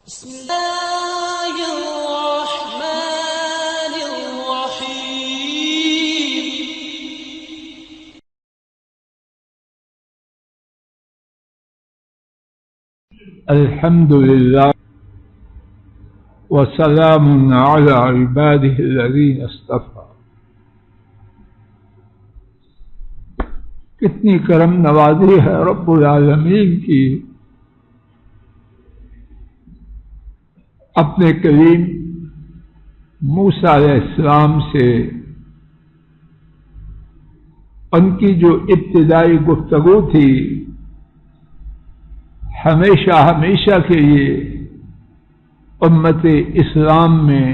بسم الله الرحمن الرحيم. الحمد لله وسلام على عباده الذين اصطفى. کتنی کرم نوازی ہے رب العالمین کی اپنے کلیم موسیٰ علیہ السلام سے ان کی جو ابتدائی گفتگو تھی ہمیشہ ہمیشہ کے لیے امت اسلام میں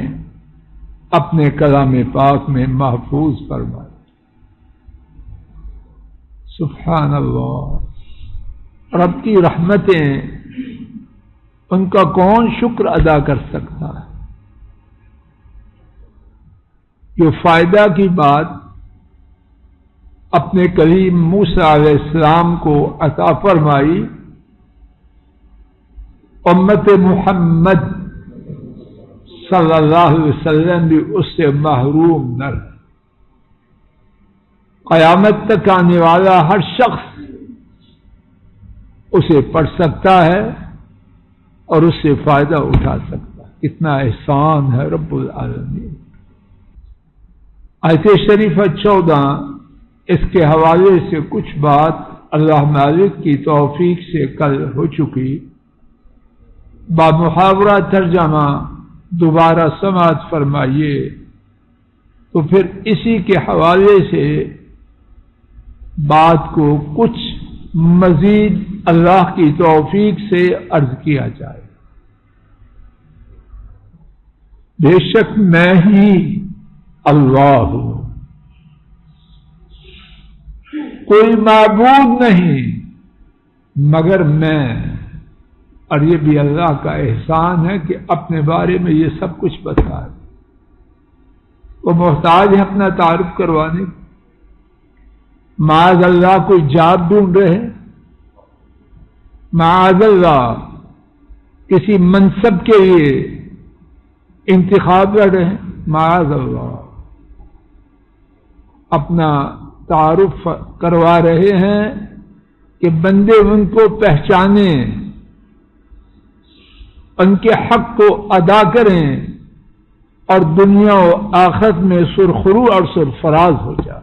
اپنے کلام پاک میں محفوظ فرمائے. سبحان اللہ. رب کی رحمتیں ان کا کون شکر ادا کر سکتا ہے؟ جو فائدہ کی بات اپنے کلیم موسیٰ علیہ السلام کو عطا فرمائی، امت محمد صلی اللہ علیہ وسلم بھی اس سے محروم نہ رہے. قیامت تک آنے والا ہر شخص اسے پڑھ سکتا ہے اور اس سے فائدہ اٹھا سکتا ہے. اتنا احسان ہے رب العالمین. آیت شریفہ 14 اس کے حوالے سے کچھ بات اللہ مالک کی توفیق سے کل ہو چکی. بامحاورہ ترجمہ دوبارہ سماعت فرمائیے تو پھر اسی کے حوالے سے بات کو کچھ مزید اللہ کی توفیق سے عرض کیا جائے. بے شک میں ہی اللہ ہوں، کوئی معبود نہیں مگر میں. اور یہ بھی اللہ کا احسان ہے کہ اپنے بارے میں یہ سب کچھ بتائے. وہ محتاج ہے اپنا تعارف کروانے. معاذ اللہ کوئی جاب ڈھونڈ رہے ہیں، معاذ اللہ کسی منصب کے لیے انتخاب کر رہے ہیں، معاذ اللہ اپنا تعارف کروا رہے ہیں کہ بندے ان کو پہچانیں، ان کے حق کو ادا کریں اور دنیا و آخرت میں سرخرو اور سرفراز ہو جائے.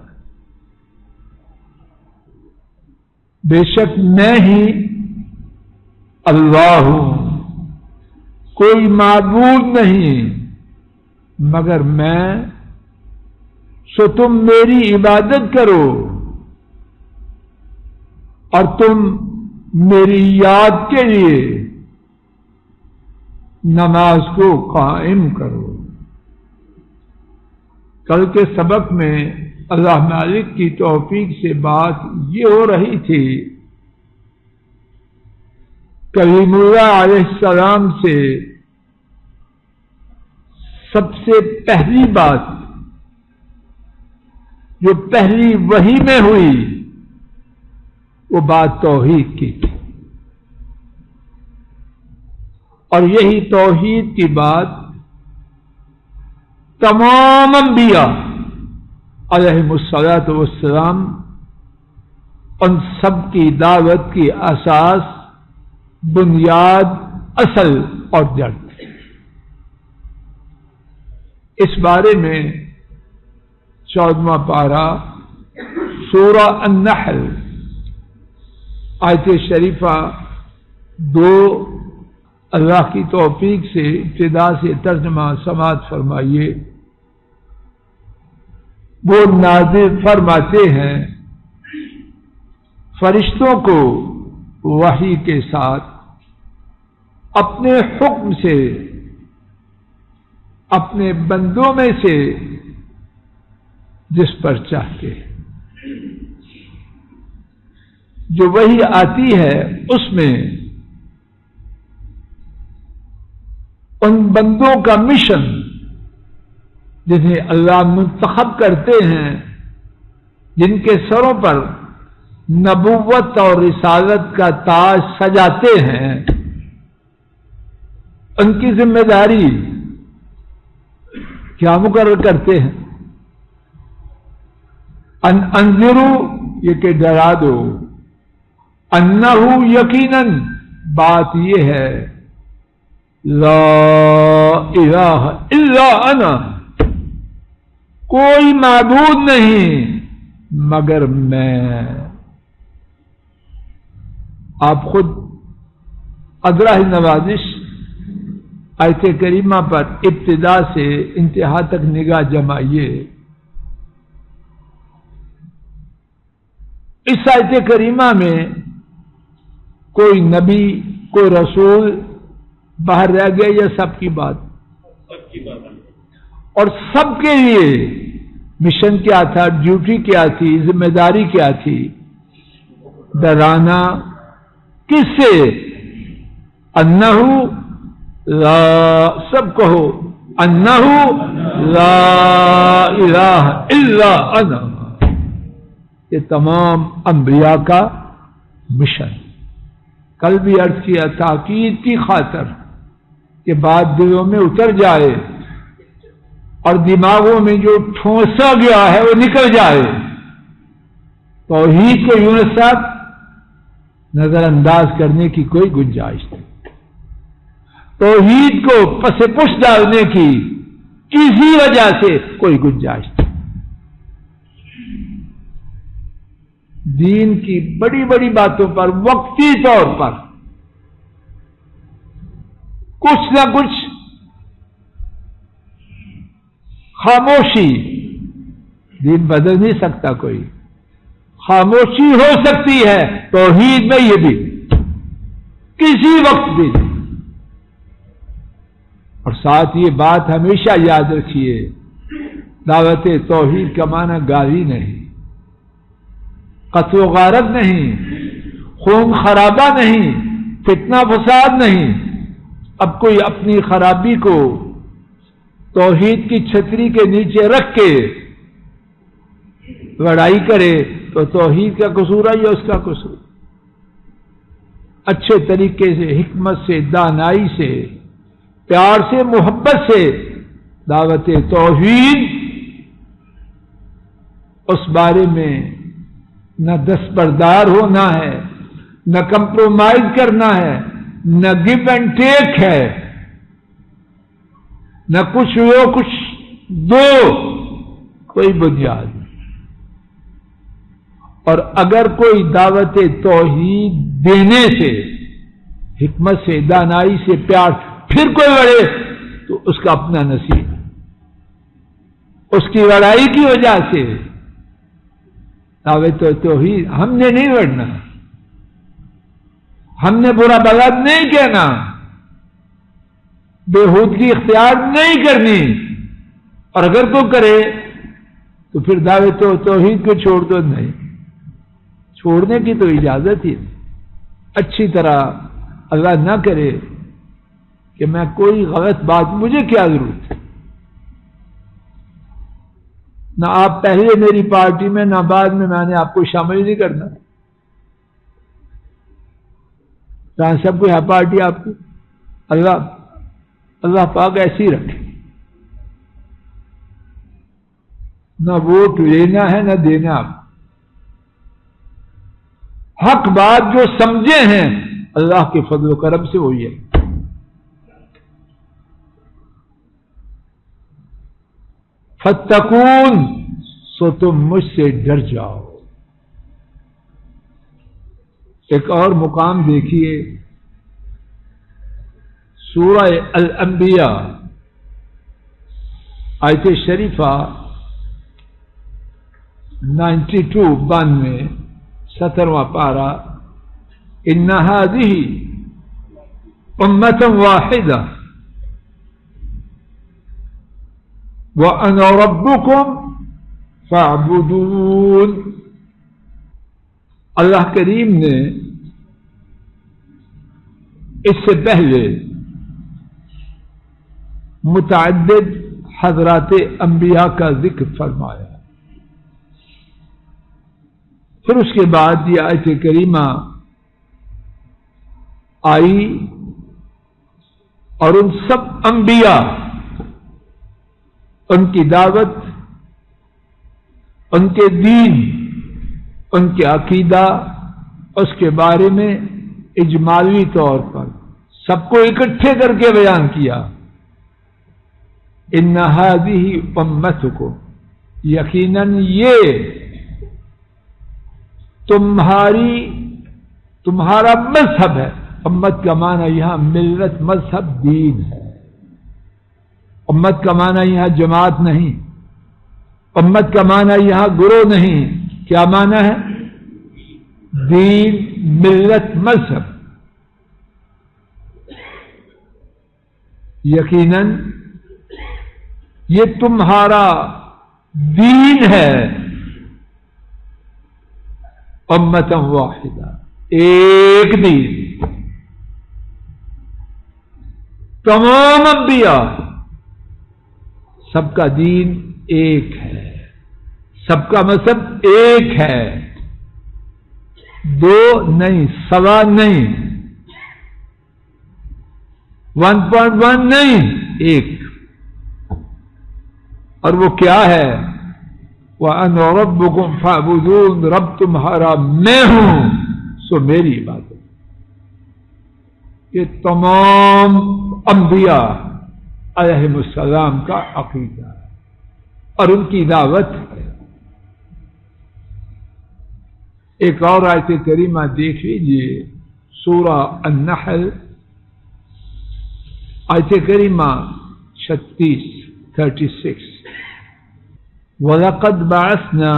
بے شک میں ہی اللہ ہوں، کوئی معبود نہیں مگر میں، سو تم میری عبادت کرو اور تم میری یاد کے لیے نماز کو قائم کرو. کل کے سبق میں اللہ مالک کی توفیق سے بات یہ ہو رہی تھی، کلیم اللہ علیہ السلام سے سب سے پہلی بات جو پہلی وحی میں ہوئی وہ بات توحید کی تھی. اور یہی توحید کی بات تمام انبیاء علیہم الصلاۃ والسلام ان سب کی دعوت کی اساس، بنیاد، اصل اور جڑ. اس بارے میں 14واں پارہ سورہ النحل آیت شریفہ 2 اللہ کی توفیق سے ابتدا سے ترجمہ سماعت فرمائیے. وہ نازل فرماتے ہیں فرشتوں کو وحی کے ساتھ اپنے حکم سے اپنے بندوں میں سے جس پر چاہتے ہیں. جو وحی آتی ہے اس میں ان بندوں کا مشن جنہیں اللہ منتخب کرتے ہیں، جن کے سروں پر نبوت اور رسالت کا تاج سجاتے ہیں، ان کی ذمہ داری کیا مقرر کرتے ہیں؟ انذروا، یہ کہ ڈرا دو، انہو یقیناً بات یہ ہے، لا الہ الا انا، کوئی معبود نہیں مگر میں۔ آپ خود ادراہ نوازش آیت کریمہ پر ابتدا سے انتہا تک نگاہ جمائیے۔ اس آیت کریمہ میں کوئی نبی، کوئی رسول باہر رہ گیا یا سب کی بات؟ اور سب کے لیے مشن کیا تھا، ڈیوٹی کیا تھی، ذمہ داری کیا تھی؟ ڈرانا کس سے؟ انہو لا، سب کہو انہو لا الہ الا انا، یہ تمام انبیاء کا مشن۔ کل بھی عرض کیا، تاکید کی خاطر کہ بات دلوں میں اتر جائے اور دماغوں میں جو ٹھونسا گیا ہے وہ نکل جائے۔ توحید کو یونس صاحب نظر انداز کرنے کی کوئی گنجائش نہیں، توحید کو پس پش ڈالنے کی کسی وجہ سے کوئی گنجائش نہیں۔ دین کی بڑی بڑی باتوں پر وقتی طور پر کچھ نہ کچھ خاموشی، دین بدل نہیں سکتا کوئی، خاموشی ہو سکتی ہے توحید میں، یہ بھی کسی وقت بھی۔ اور ساتھ یہ بات ہمیشہ یاد رکھیے، دعوت توحید کا معنی گالی نہیں، قتل و غارت نہیں، خون خرابہ نہیں، فتنہ فساد نہیں۔ اب کوئی اپنی خرابی کو توحید کی چھتری کے نیچے رکھ کے لڑائی کرے تو توحید کا قصور ہے یا اس کا قصور؟ اچھے طریقے سے، حکمت سے، دانائی سے، پیار سے، محبت سے دعوت توحید، اس بارے میں نہ دستبردار ہونا ہے، نہ کمپرومائز کرنا ہے، نہ گیو اینڈ ٹیک ہے، نہ کچھ لو کچھ دو، کوئی بنیاد نہیں۔ اور اگر کوئی دعوت توحید دینے سے، حکمت سے، دانائی سے، پیار پھر کوئی لڑے تو اس کا اپنا نصیب، اس کی لڑائی کی وجہ سے دعوت توحید ہم نے نہیں لڑنا، ہم نے برا بلد نہیں کہنا، بےہودگی اختیار نہیں کرنی، اور اگر تو کرے تو پھر دعوت توحید کو چھوڑ دو، نہیں، چھوڑنے کی تو اجازت ہی نہیں۔ اچھی طرح اللہ نہ کرے کہ میں کوئی غلط بات، مجھے کیا ضرورت ہے، نہ آپ پہلے میری پارٹی میں، نہ بعد میں نے آپ کو شامل نہیں کرنا۔ سب کو ہے پارٹی آپ کی، اللہ پاک ایسی رکھے، نہ ووٹ لینا ہے نہ دینا۔ آپ حق بات جو سمجھے ہیں اللہ کے فضل و کرم سے وہی ہے۔ فتقون، سو تم مجھ سے ڈر جاؤ۔ ایک اور مقام دیکھیے، سورہ الانبیاء آیت شریفہ 92 17واں پارہ، ان هذه امة واحدة وانا ربكم فاعبدون۔ اللہ کریم نے اس سے پہلے متعدد حضرات انبیاء کا ذکر فرمایا، پھر اس کے بعد یہ آیت کریمہ آئی اور ان سب انبیاء، ان کی دعوت، ان کے دین، ان کے عقیدہ، اس کے بارے میں اجمالی طور پر سب کو اکٹھے کر کے بیان کیا۔ ان هذه امتکم، یقیناً یہ تمہارا مذہب ہے۔ امت کا معنی یہاں ملت، مذہب، دین ہے۔ امت کا معنی یہاں جماعت نہیں، امت کا معنی یہاں گروہ نہیں۔ کیا معنی ہے؟ دین، ملت، مذہب۔ یقیناً یہ تمہارا دین ہے۔ امتا واحدہ، ایک دین۔ تمام انبیاء، سب کا دین ایک ہے، سب کا مذہب ایک ہے، دو نہیں، سوا نہیں، 1.1 نہیں، ایک۔ اور وہ کیا ہے؟ وَأَنَا رَبُّكُمْ فَاعْبُدُونِ، رب تمہارا میں ہوں، سو میری عبادت۔ یہ تمام انبیاء علیہم السلام کا عقیدہ ہے اور ان کی دعوت ہے۔ ایک اور آیت کریمہ دیکھ لیجیے، سورہ النحل، آیت کریمہ 36۔ وَلَقَدْ بَعَثْنَا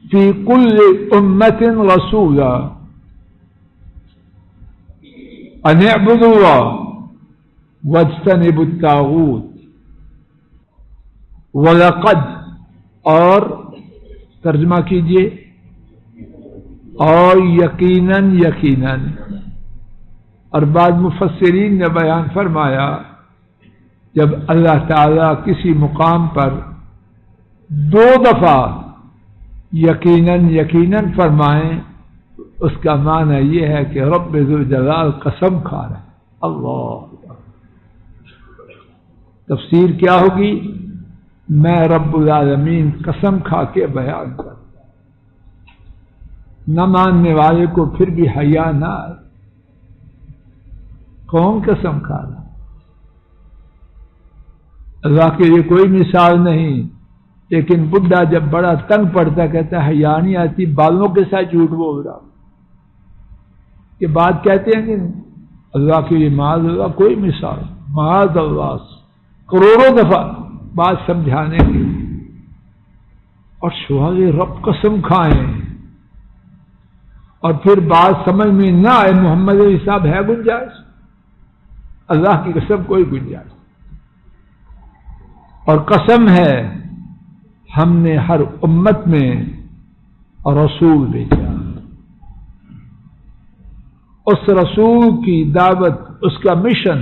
فِي كُلِّ أُمَّةٍ رَسُولًا أَنِ اعْبُدُوا اللَّهَ وَاجْتَنِبُوا الطَّاغُوتَ۔ وَلَقَدْ، اور ترجمہ کیجئے، اور یقیناً۔ اور بعض مفسرین نے بیان فرمایا، جب اللہ تعالیٰ کسی مقام پر 2 دفعہ یقیناً فرمائیں، اس کا معنی یہ ہے کہ رب ذوالجلال قسم کھا رہا ہے۔ اللہ، تفسیر کیا ہوگی؟ میں رب العالمین قسم کھا کے بیان کرتا، نہ ماننے والے کو پھر بھی حیا نہ آئے۔ کون قسم کھا رہا؟ اللہ کے لیے کوئی مثال نہیں، لیکن بڈھا جب بڑا تنگ پڑتا کہتا ہے حیا نہیں آتی، بالوں کے ساتھ جھوٹ بول رہا، یہ بات کہتے ہیں کہ اللہ کے لیے معاذ اللہ کوئی مثال، معاذ اللہ، کروڑوں دفعہ بات سمجھانے کی، اور سوال رب قسم کھائیں، اور پھر بات سمجھ میں نہ آئے، محمد علیہ صاحب ہے گنجائش؟ اللہ کی قسم کوئی گنجائش۔ اور قسم ہے ہم نے ہر امت میں رسول بھیجا، اس رسول کی دعوت، اس کا مشن،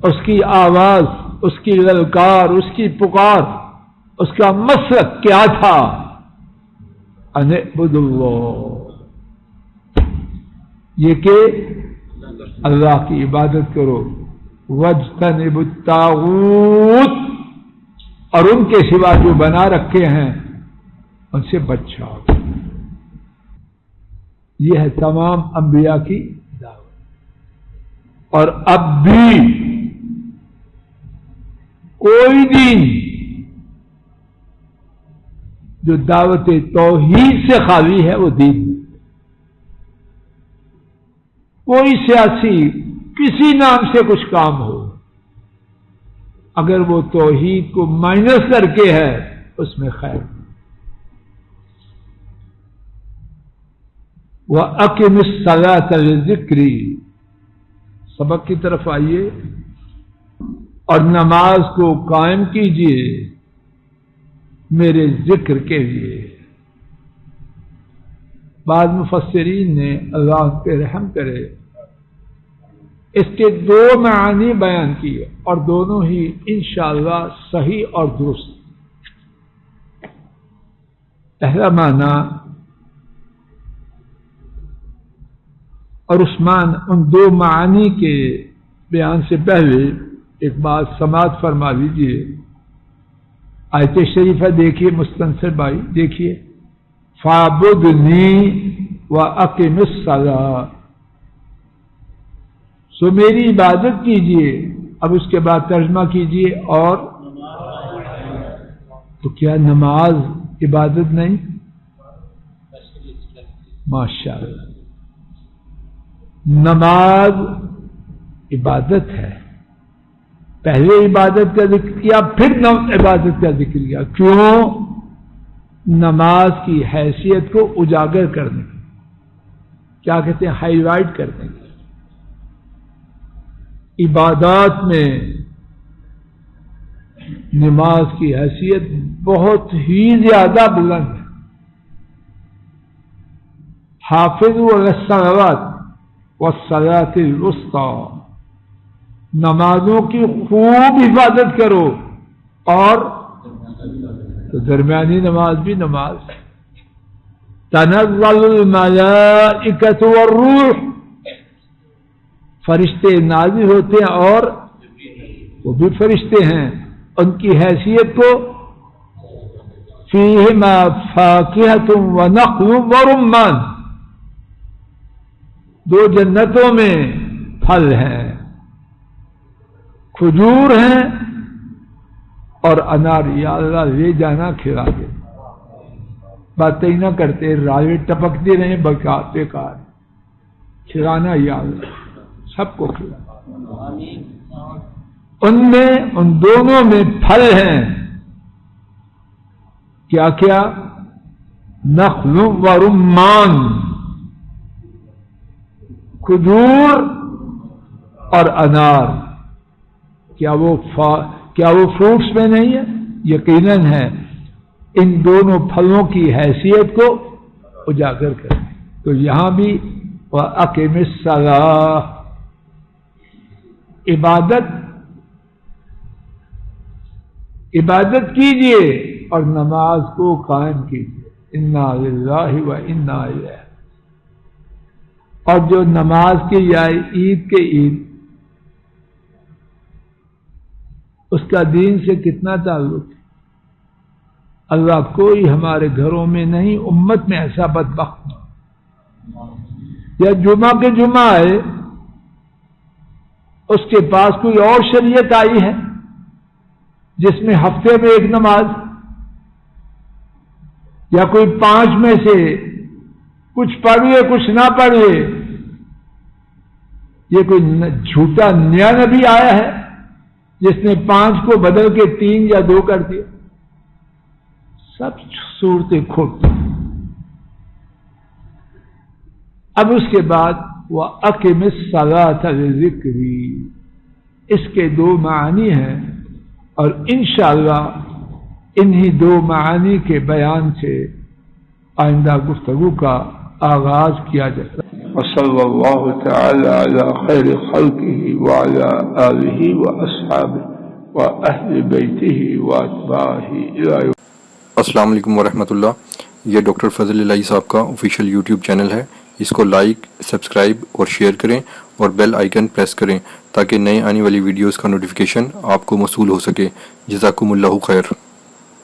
اس کی آواز، اس کی للکار، اس کی پکار، اس کا مسلک کیا تھا؟ ان اعبدوا اللہ، یہ کہ اللہ کی عبادت کرو، واجتنبوا الطاغوت، اور ان کے سوا جو بنا رکھے ہیں ان سے بچاؤ۔ یہ ہے تمام انبیاء کی دعوت۔ اور اب بھی کوئی دین جو دعوت توحید سے خالی ہے وہ دین نہیں۔ کوئی سیاسی کسی نام سے کچھ کام ہو، اگر وہ توحید کو مائنس کر کے ہے اس میں خیر نہیں۔ وَأَقِمِ الصَّلَاةَ لِذِكْرِي، سبق کی طرف آئیے، اور نماز کو قائم کیجیے میرے ذکر کے لیے۔ بعض مفسرین نے، اللہ پہ رحم کرے، اس کے 2 معانی بیان کیے، اور دونوں ہی انشاءاللہ صحیح اور درست۔ پہلا معنی، اور عثمان ان دو معانی کے بیان سے پہلے ایک بات سماعت فرما لیجیے. آیت شریفہ دیکھیے مستنصر بھائی، دیکھیے فَاعْبُدْنِي وَأَقِمِ الصَّلَاةَ، سو میری عبادت کیجیے. اب اس کے بعد ترجمہ کیجیے. اور تو کیا نماز عبادت نہیں؟ ماشاءاللہ، نماز عبادت ہے. پہلے عبادت کا ذکر کیا، پھر عبادت کا ذکر کیا. کیوں؟ نماز کی حیثیت کو اجاگر کرنے کی، کیا کہتے ہیں، ہائی لائٹ کرنے کی. عبادات میں نماز کی حیثیت بہت ہی زیادہ بلند ہے. حافظوا علی الصلوات والصلاۃ الوسطی، نمازوں کی خوب حفاظت کرو، اور تو درمیانی نماز بھی نماز. تنزل الملائکۃ والروح، فرشتے نازل ہوتے ہیں اور وہ بھی فرشتے ہیں. ان کی حیثیت کو فیہما فاکہۃ ونخل ورمان، دو جنتوں میں پھل ہیں، کھجور ہیں اور انار. یا اللہ لے جانا کھلا دے. باتیں ہی نہ کرتے، رائے ٹپکتے رہیں بیکار. کھلانا یا اللہ، سب کو کھلانا. ان میں، ان دونوں میں پھل ہیں. کیا کیا؟ نخل و رمان، کھجور اور انار. کیا وہ فروٹس میں نہیں ہے؟ یقیناً ہے. ان دونوں پھلوں کی حیثیت کو اجاگر کریں. تو یہاں بھی وَأَقِمِ الصَّلَاةَ، عبادت کیجئے اور نماز کو قائم کیجئے. اِنَّا لِلَّهِ وَإِنَّا إِلَيْهِ. اور جو نماز کی یا عید کے عید، اس کا دین سے کتنا تعلق ہے؟ اللہ کوئی ہمارے گھروں میں نہیں، امت میں ایسا بدبخت نہ. یا جمعہ کے جمعہ ہے، اس کے پاس کوئی اور شریعت آئی ہے جس میں ہفتے میں ایک نماز، یا کوئی 5 میں سے کچھ پڑھیے کچھ نہ پڑھیے. یہ کوئی جھوٹا نیا نبی آیا ہے جس نے 5 کو بدل کے 3 یا 2 کر دیا؟ سب صورتیں کھوٹی. اب اس کے بعد وَأَقِمِ الصَّلَاةَ لِذِكْرِي، اس کے 2 معانی ہیں، اور انشاءاللہ انہی 2 معانی کے بیان سے آئندہ گفتگو کا آغاز کیا جائے. وصلی اللہ تعالی علی خیر خلقہ وعلی آلہ واصحابہ واہل بیتہ واتباعہ الی یوم. السلام علیکم ورحمۃ اللہ. یہ ڈاکٹر فضل الہی صاحب کا آفیشیل یوٹیوب چینل ہے. اس کو لائک، سبسکرائب اور شیئر کریں اور بیل آئیکن پریس کریں تاکہ نئے آنے والی ویڈیوز کا نوٹیفیکیشن آپ کو موصول ہو سکے. جزاکم اللہ خیر.